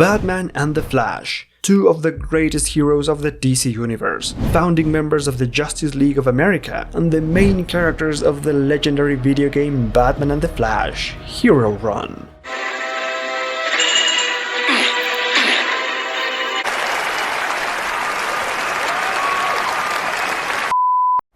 Batman and the Flash, two of the greatest heroes of the DC Universe, founding members of the Justice League of America, and the main characters of the legendary video game Batman and the Flash: Hero Run.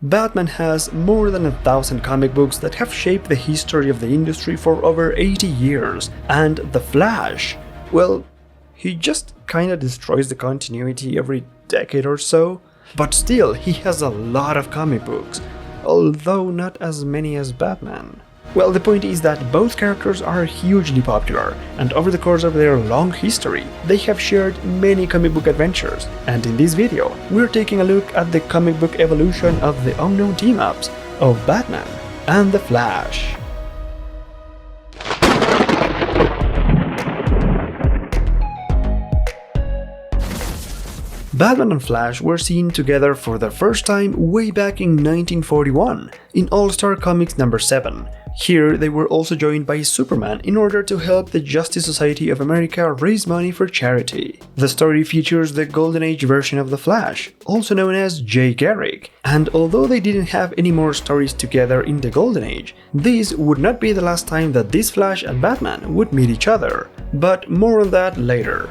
Batman has more than 1,000 comic books that have shaped the history of the industry for over 80 years, and The Flash, well, he just kinda destroys the continuity every decade or so, but still he has a lot of comic books, although not as many as Batman. Well, the point is that both characters are hugely popular, and over the course of their long history, they have shared many comic book adventures, and in this video, we're taking a look at the comic book evolution of the unknown team-ups of Batman and the Flash. Batman and Flash were seen together for the first time way back in 1941 in All-Star Comics number 7. Here they were also joined by Superman in order to help the Justice Society of America raise money for charity. The story features the Golden Age version of the Flash, also known as Jay Garrick, and although they didn't have any more stories together in the Golden Age, this would not be the last time that this Flash and Batman would meet each other, but more on that later.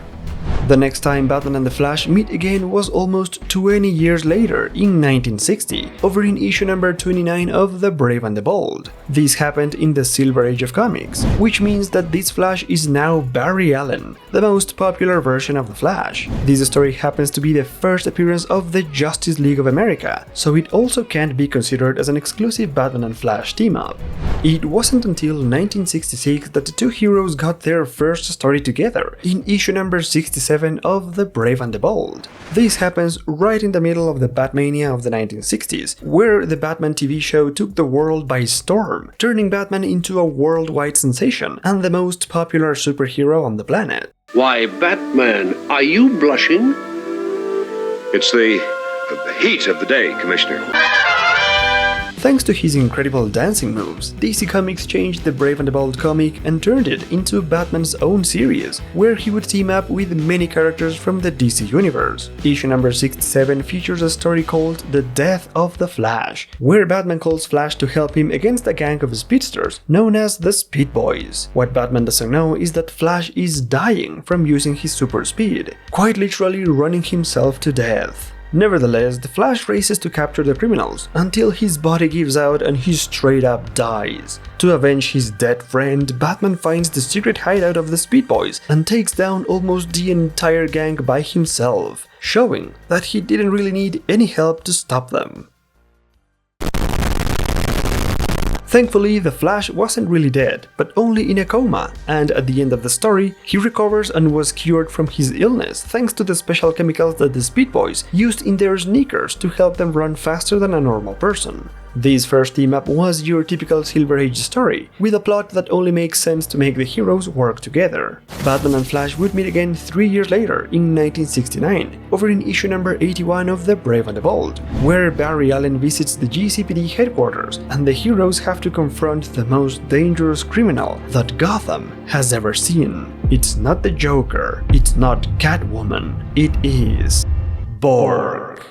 The next time Batman and the Flash meet again was almost 20 years later, in 1960, over in issue number 29 of The Brave and the Bold. This happened in the Silver Age of comics, which means that this Flash is now Barry Allen, the most popular version of the Flash. This story happens to be the first appearance of the Justice League of America, so it also can't be considered as an exclusive Batman and Flash team-up. It wasn't until 1966 that the two heroes got their first story together, in issue number 67 of The Brave and the Bold. This happens right in the middle of the Batmania of the 1960s, where the Batman TV show took the world by storm, turning Batman into a worldwide sensation and the most popular superhero on the planet. Why, Batman, are you blushing? It's the heat of the day, Commissioner. Thanks to his incredible dancing moves, DC Comics changed the Brave and the Bold comic and turned it into Batman's own series, where he would team up with many characters from the DC Universe. Issue number 67 features a story called The Death of the Flash, where Batman calls Flash to help him against a gang of speedsters known as the Speed Boys. What Batman doesn't know is that Flash is dying from using his super speed, quite literally running himself to death. Nevertheless, the Flash races to capture the criminals until his body gives out and he straight up dies. To avenge his dead friend, Batman finds the secret hideout of the Speed Boys and takes down almost the entire gang by himself, showing that he didn't really need any help to stop them. Thankfully, the Flash wasn't really dead, but only in a coma, and at the end of the story, he recovers and was cured from his illness thanks to the special chemicals that the Speed Boys used in their sneakers to help them run faster than a normal person. This first team-up was your typical Silver Age story, with a plot that only makes sense to make the heroes work together. Batman and Flash would meet again 3 years later, in 1969, over in issue number 81 of The Brave and the Bold, where Barry Allen visits the GCPD headquarters, and the heroes have to confront the most dangerous criminal that Gotham has ever seen. It's not the Joker, it's not Catwoman, it is Borg.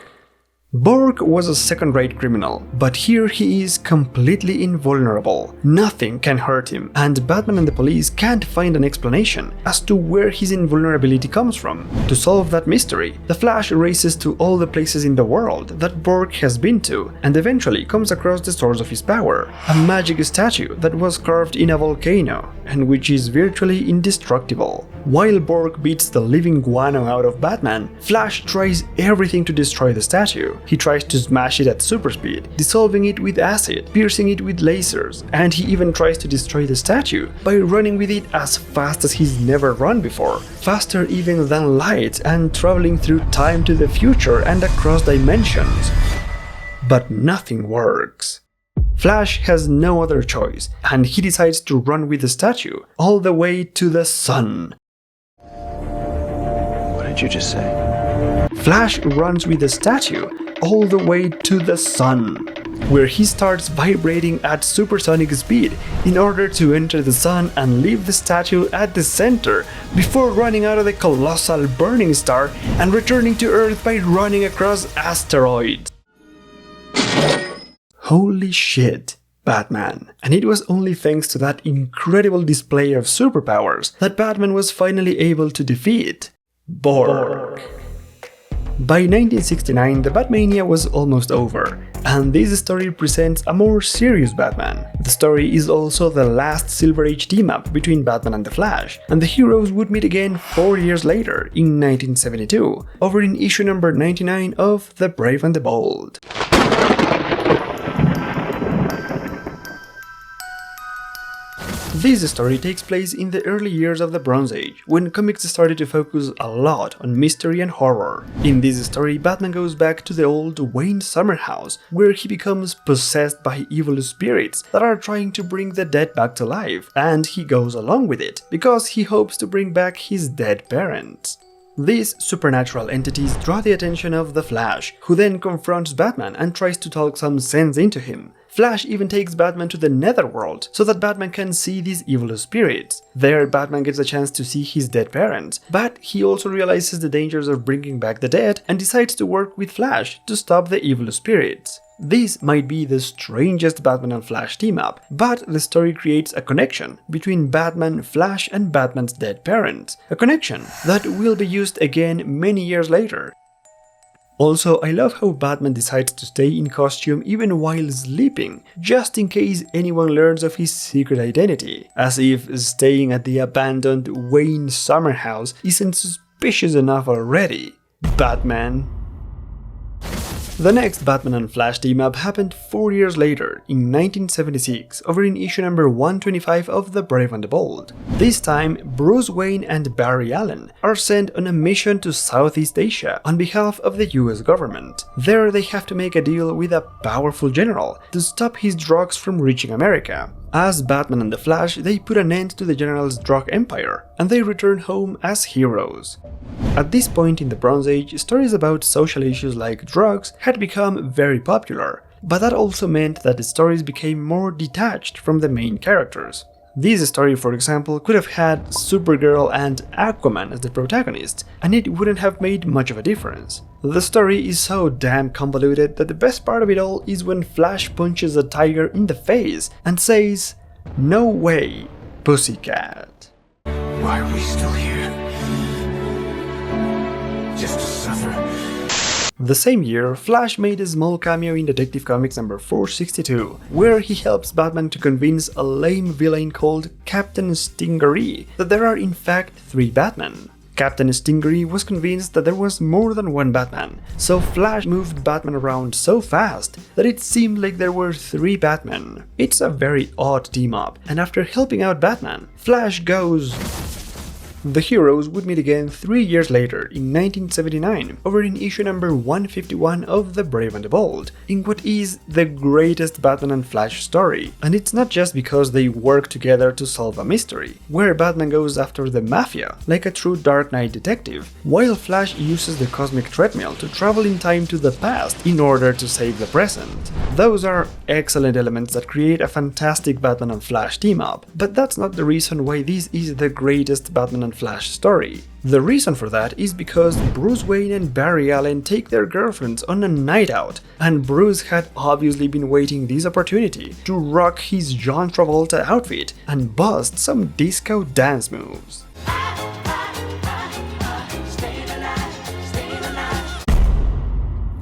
Borg was a second-rate criminal, but here he is completely invulnerable. Nothing can hurt him, and Batman and the police can't find an explanation as to where his invulnerability comes from. To solve that mystery, the Flash races to all the places in the world that Borg has been to, and eventually comes across the source of his power, a magic statue that was carved in a volcano, and which is virtually indestructible. While Borg beats the living guano out of Batman, Flash tries everything to destroy the statue. He tries to smash it at super speed, dissolving it with acid, piercing it with lasers, and he even tries to destroy the statue by running with it as fast as he's never run before, faster even than light, and traveling through time to the future and across dimensions. But nothing works. Flash has no other choice, and he decides to run with the statue all the way to the sun. What did you just say? Flash runs with the statue all the way to the sun. where he starts vibrating at supersonic speed in order to enter the sun and leave the statue at the center before running out of the colossal burning star and returning to Earth by running across asteroids. Holy shit, Batman. And it was only thanks to that incredible display of superpowers that Batman was finally able to defeat Borg. By 1969, the Batmania was almost over, and this story presents a more serious Batman. The story is also the last Silver Age team-up between Batman and the Flash, and the heroes would meet again 4 years later, in 1972, over in issue number 99 of The Brave and the Bold. This story takes place in the early years of the Bronze Age, when comics started to focus a lot on mystery and horror. In this story, Batman goes back to the old Wayne Summer house, where he becomes possessed by evil spirits that are trying to bring the dead back to life, and he goes along with it, because he hopes to bring back his dead parents. These supernatural entities draw the attention of the Flash, who then confronts Batman and tries to talk some sense into him. Flash even takes Batman to the Netherworld so that Batman can see these evil spirits. There, Batman gets a chance to see his dead parents, but he also realizes the dangers of bringing back the dead and decides to work with Flash to stop the evil spirits. This might be the strangest Batman and Flash team-up, but the story creates a connection between Batman, Flash and Batman's dead parents, a connection that will be used again many years later. Also, I love how Batman decides to stay in costume even while sleeping, just in case anyone learns of his secret identity, as if staying at the abandoned Wayne Summer house isn't suspicious enough already. Batman. The next Batman and Flash team-up happened 4 years later, in 1976, over in issue number 125 of The Brave and the Bold. This time, Bruce Wayne and Barry Allen are sent on a mission to Southeast Asia on behalf of the US government. There they have to make a deal with a powerful general to stop his drugs from reaching America. As Batman and the Flash, they put an end to the general's drug empire, and they return home as heroes. At this point in the Bronze Age, stories about social issues like drugs had become very popular, but that also meant that the stories became more detached from the main characters. This story, for example, could have had Supergirl and Aquaman as the protagonists, and it wouldn't have made much of a difference. The story is so damn convoluted that the best part of it all is when Flash punches a tiger in the face and says, "No way, pussycat." Why are we still here? Just to suffer. The same year, Flash made a small cameo in Detective Comics number 462, where he helps Batman to convince a lame villain called Captain Stingaree that there are in fact 3 Batmen. Captain Stingaree was convinced that there was more than one Batman, so Flash moved Batman around so fast that it seemed like there were 3 Batmen. It's a very odd team-up, and after helping out Batman, Flash goes... The heroes would meet again 3 years later, in 1979, over in issue number 151 of The Brave and the Bold, in what is the greatest Batman and Flash story. And it's not just because they work together to solve a mystery, where Batman goes after the Mafia, like a true Dark Knight detective, while Flash uses the cosmic treadmill to travel in time to the past in order to save the present. Those are excellent elements that create a fantastic Batman and Flash team-up, but that's not the reason why this is the greatest Batman and Flash story. The reason for that is because Bruce Wayne and Barry Allen take their girlfriends on a night out, and Bruce had obviously been waiting this opportunity to rock his John Travolta outfit and bust some disco dance moves.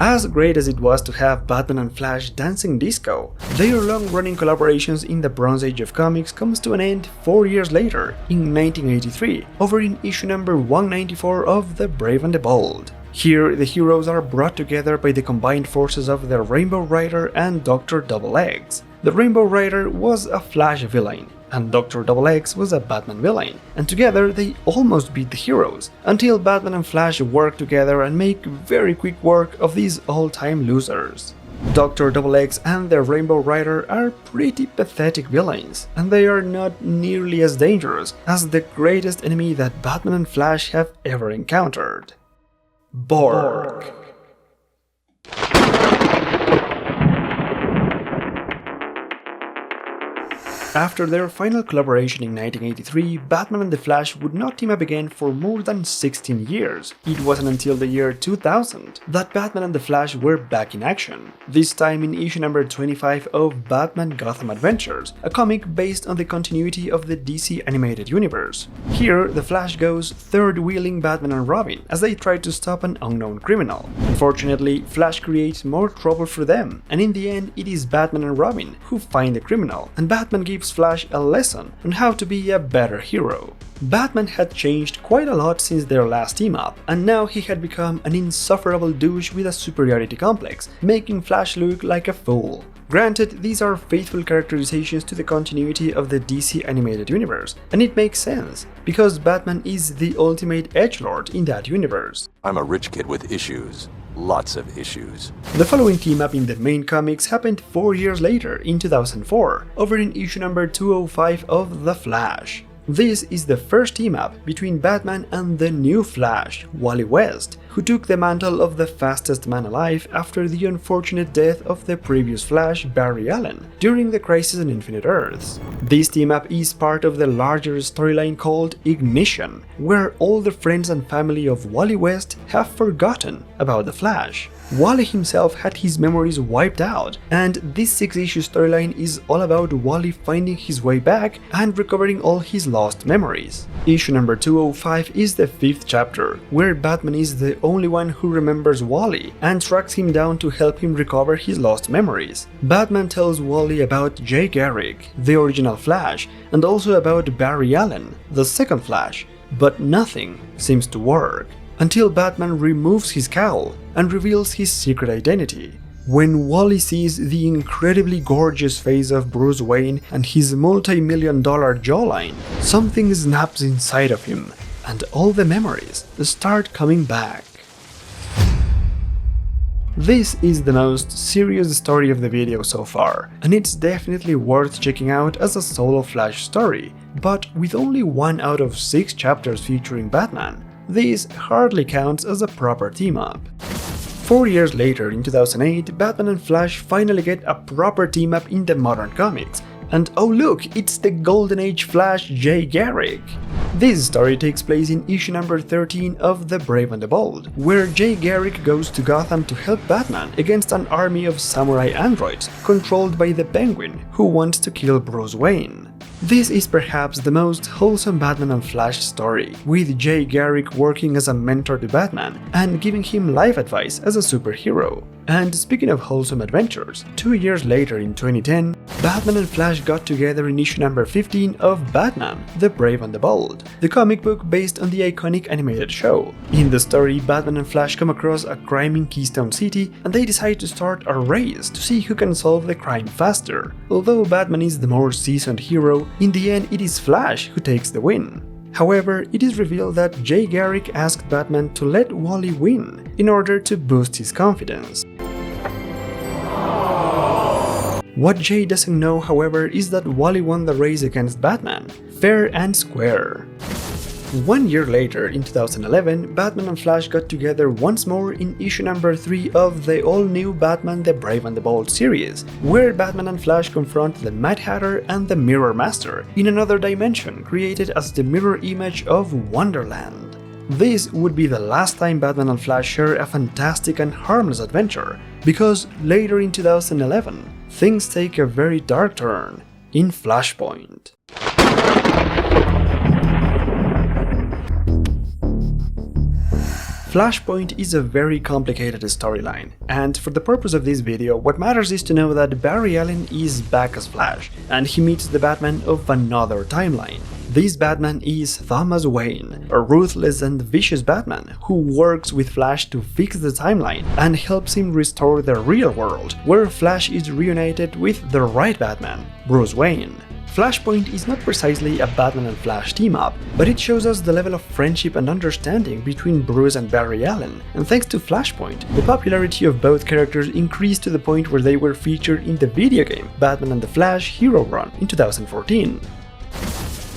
As great as it was to have Batman and Flash dancing disco, their long-running collaborations in the Bronze Age of comics comes to an end 4 years later, in 1983, over in issue number 194 of The Brave and the Bold. Here, the heroes are brought together by the combined forces of the Rainbow Rider and Dr. Double X. The Rainbow Rider was a Flash villain, and Dr. Double X was a Batman villain, and together they almost beat the heroes, until Batman and Flash work together and make very quick work of these all-time losers. Dr. Double X and the Rainbow Rider are pretty pathetic villains, and they are not nearly as dangerous as the greatest enemy that Batman and Flash have ever encountered: Borg. After their final collaboration in 1983, Batman and the Flash would not team up again for more than 16 years. It wasn't until the year 2000 that Batman and the Flash were back in action, this time in issue number 25 of Batman Gotham Adventures, a comic based on the continuity of the DC animated universe. Here, the Flash goes third-wheeling Batman and Robin as they try to stop an unknown criminal. Unfortunately, Flash creates more trouble for them, and in the end it is Batman and Robin who find the criminal, and Batman gives Flash a lesson on how to be a better hero. Batman had changed quite a lot since their last team-up, and now he had become an insufferable douche with a superiority complex, making Flash look like a fool. Granted, these are faithful characterizations to the continuity of the DC animated universe, and it makes sense, because Batman is the ultimate edgelord in that universe. I'm a rich kid with issues. Lots of issues. The following team-up in the main comics happened 4 years later, in 2004, over in issue number 205 of The Flash. This is the first team-up between Batman and the new Flash, Wally West, who took the mantle of the fastest man alive after the unfortunate death of the previous Flash, Barry Allen, during the Crisis on Infinite Earths. This team-up is part of the larger storyline called Ignition, where all the friends and family of Wally West have forgotten about the Flash. Wally himself had his memories wiped out, and this 6-issue storyline is all about Wally finding his way back and recovering all his lost memories. Issue number 205 is the 5th chapter, where Batman is the only one who remembers Wally and tracks him down to help him recover his lost memories. Batman tells Wally about Jay Garrick, the original Flash, and also about Barry Allen, the second Flash, but nothing seems to work. Until Batman removes his cowl and reveals his secret identity. When Wally sees the incredibly gorgeous face of Bruce Wayne and his multi-million-dollar jawline, something snaps inside of him, and all the memories start coming back. This is the most serious story of the video so far, and it's definitely worth checking out as a solo Flash story, but with only 1 out of 6 chapters featuring Batman, this hardly counts as a proper team-up. 4 years later, in 2008, Batman and Flash finally get a proper team-up in the modern comics, and oh look, it's the Golden Age Flash Jay Garrick! This story takes place in issue number 13 of The Brave and the Bold, where Jay Garrick goes to Gotham to help Batman against an army of samurai androids controlled by the Penguin, who wants to kill Bruce Wayne. This is perhaps the most wholesome Batman and Flash story, with Jay Garrick working as a mentor to Batman and giving him life advice as a superhero. And speaking of wholesome adventures, 2 years later in 2010, Batman and Flash got together in issue number 15 of Batman, The Brave and the Bold, the comic book based on the iconic animated show. In the story, Batman and Flash come across a crime in Keystone City, and they decide to start a race to see who can solve the crime faster. Although Batman is the more seasoned hero, in the end it is Flash who takes the win. However, it is revealed that Jay Garrick asked Batman to let Wally win in order to boost his confidence. What Jay doesn't know, however, is that Wally won the race against Batman, fair and square. 1 year later, in 2011, Batman and Flash got together once more in issue number 3 of the all-new Batman The Brave and the Bold series, where Batman and Flash confront the Mad Hatter and the Mirror Master in another dimension created as the mirror image of Wonderland. This would be the last time Batman and Flash share a fantastic and harmless adventure, because later in 2011, things take a very dark turn in Flashpoint. Flashpoint is a very complicated storyline, and for the purpose of this video, what matters is to know that Barry Allen is back as Flash, and he meets the Batman of another timeline. This Batman is Thomas Wayne, a ruthless and vicious Batman who works with Flash to fix the timeline and helps him restore the real world, where Flash is reunited with the right Batman, Bruce Wayne. Flashpoint is not precisely a Batman and Flash team-up, but it shows us the level of friendship and understanding between Bruce and Barry Allen, and thanks to Flashpoint, the popularity of both characters increased to the point where they were featured in the video game Batman and the Flash Hero Run in 2014.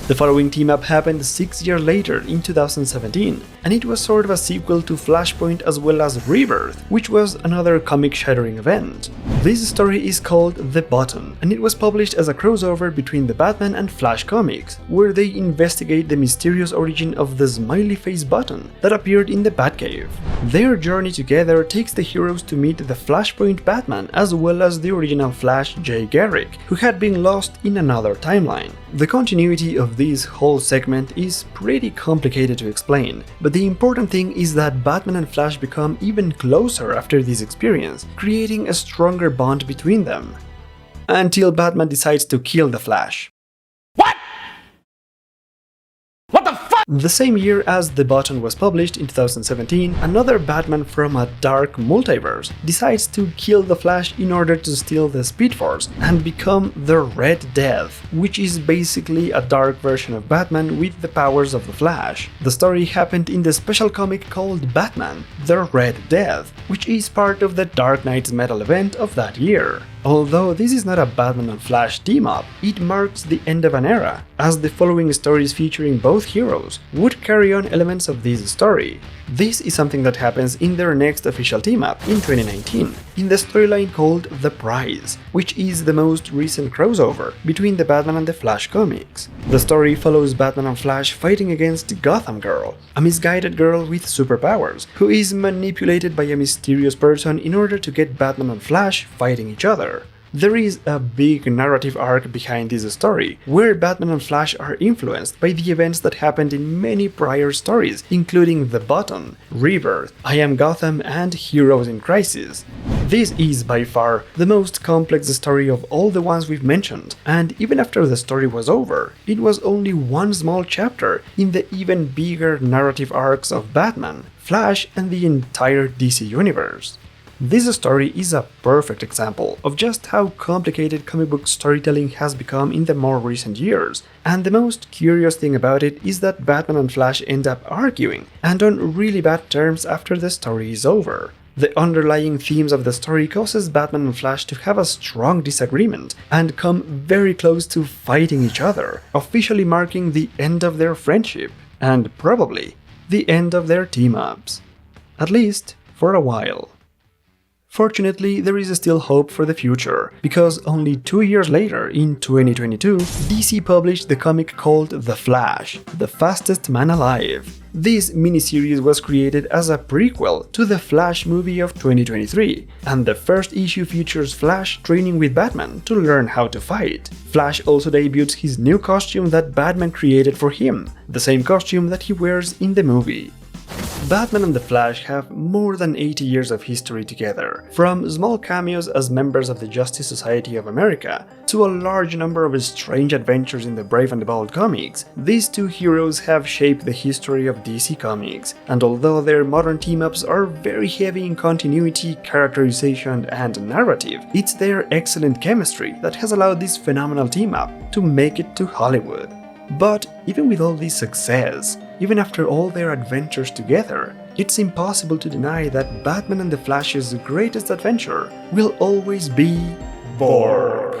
The following team-up happened 6 years later in 2017, and it was sort of a sequel to Flashpoint as well as Rebirth, which was another comic-shattering event. This story is called The Button, and it was published as a crossover between the Batman and Flash comics, where they investigate the mysterious origin of the smiley face button that appeared in the Batcave. Their journey together takes the heroes to meet the Flashpoint Batman as well as the original Flash Jay Garrick, who had been lost in another timeline. The continuity of this whole segment is pretty complicated to explain, but the important thing is that Batman and Flash become even closer after this experience, creating a stronger bond between them. Until Batman decides to kill the Flash. The same year as The Button was published in 2017, another Batman from a dark multiverse decides to kill the Flash in order to steal the Speed Force and become the Red Death, which is basically a dark version of Batman with the powers of the Flash. The story happened in the special comic called Batman, the Red Death, which is part of the Dark Knight's Metal event of that year. Although this is not a Batman and Flash team-up, it marks the end of an era, as the following stories featuring both heroes would carry on elements of this story. This is something that happens in their next official team-up in 2019, in the storyline called The Prize, which is the most recent crossover between the Batman and the Flash comics. The story follows Batman and Flash fighting against Gotham Girl, a misguided girl with superpowers, who is manipulated by a mysterious person in order to get Batman and Flash fighting each other. There is a big narrative arc behind this story, where Batman and Flash are influenced by the events that happened in many prior stories, including The Button, Rebirth, I Am Gotham, and Heroes in Crisis. This is by far the most complex story of all the ones we've mentioned, and even after the story was over, it was only one small chapter in the even bigger narrative arcs of Batman, Flash, and the entire DC universe. This story is a perfect example of just how complicated comic book storytelling has become in the more recent years, and the most curious thing about it is that Batman and Flash end up arguing, and on really bad terms after the story is over. The underlying themes of the story causes Batman and Flash to have a strong disagreement and come very close to fighting each other, officially marking the end of their friendship, and probably the end of their team-ups. At least for a while. Fortunately, there is still hope for the future, because only 2 years later, in 2022, DC published the comic called The Flash, The Fastest Man Alive. This miniseries was created as a prequel to the Flash movie of 2023, and the first issue features Flash training with Batman to learn how to fight. Flash also debuts his new costume that Batman created for him, the same costume that he wears in the movie. Batman and the Flash have more than 80 years of history together, from small cameos as members of the Justice Society of America to a large number of strange adventures in the Brave and the Bold comics. These two heroes have shaped the history of DC Comics, and although their modern team-ups are very heavy in continuity, characterization, and narrative, it's their excellent chemistry that has allowed this phenomenal team-up to make it to Hollywood. But even with all this success, even after all their adventures together, it's impossible to deny that Batman and the Flash's greatest adventure will always be Borg.